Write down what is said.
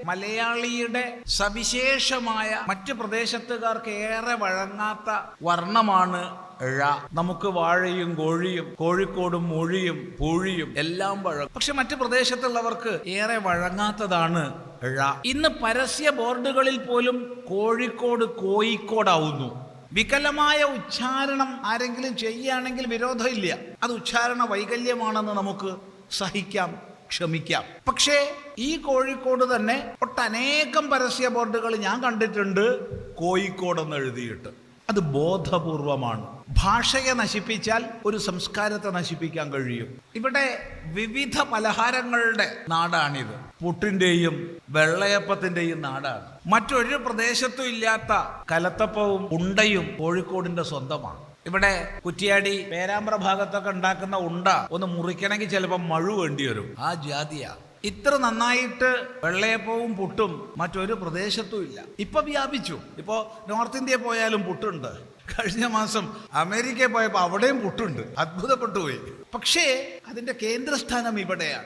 മലയാളിയുടെ സവിശേഷമായ മറ്റു പ്രദേശത്തുകാർക്ക് ഏറെ വഴങ്ങാത്ത വർണ്ണമാണ് ഴ. നമുക്ക് വാഴയും കോഴിയും കോഴിക്കോടും മൊഴിയും പൂഴിയും എല്ലാം വഴങ്ങും. പക്ഷെ മറ്റു പ്രദേശത്തുള്ളവർക്ക് ഏറെ വഴങ്ങാത്തതാണ് ഴ. ഇന്ന് പരസ്യ ബോർഡുകളിൽ പോലും കോഴിക്കോട് കോയിക്കോടാവുന്നു. വികലമായ ഉച്ചാരണം ആരെങ്കിലും ചെയ്യുകയാണെങ്കിൽ വിരോധമില്ല. അത് ഉച്ചാരണ വൈകല്യമാണെന്ന് നമുക്ക് സഹിക്കാം, ക്ഷമിക്കാം. പക്ഷേ ഈ കോഴിക്കോട് തന്നെ ഒട്ടനേകം പരസ്യ ബോർഡുകൾ ഞാൻ കണ്ടിട്ടുണ്ട് കോഴിക്കോടെന്ന് എഴുതിയിട്ട്. അത് ബോധപൂർവമാണ്. ഭാഷയെ നശിപ്പിച്ചാൽ ഒരു സംസ്കാരത്തെ നശിപ്പിക്കാൻ കഴിയും. ഇവിടെ വിവിധ പലഹാരങ്ങളുടെ നാടാണിത്. പുട്ടിന്റെയും വെള്ളയപ്പത്തിന്റെയും നാടാണ്. മറ്റൊരു പ്രദേശത്തും ഇല്ലാത്ത കലത്തപ്പവും ഉണ്ടയും കോഴിക്കോടിന്റെ സ്വന്തമാണ്. ഇവിടെ കുറ്റിയാടി പേരാമ്പ്ര ഭാഗത്തൊക്കെ ഉണ്ടാക്കുന്ന ഉണ്ട ഒന്ന് മുറിക്കണമെങ്കിൽ ചിലപ്പോൾ മഴു വേണ്ടി വരും. ആ ജാതിയാ. ഇത്ര നന്നായിട്ട് വെള്ളയപ്പവും പുട്ടും മറ്റൊരു പ്രദേശത്തും ഇല്ല. ഇപ്പൊ വ്യാപിച്ചു. ഇപ്പോ നോർത്ത് ഇന്ത്യ പോയാലും പുട്ടുണ്ട്. കഴിഞ്ഞ മാസം അമേരിക്കയിൽ പോയപ്പോൾ അവിടെയും പുട്ടുണ്ട്. അത്ഭുതപ്പെട്ടു പോയി. പക്ഷേ അതിന്റെ കേന്ദ്രസ്ഥാനം ഇവിടെയാണ്.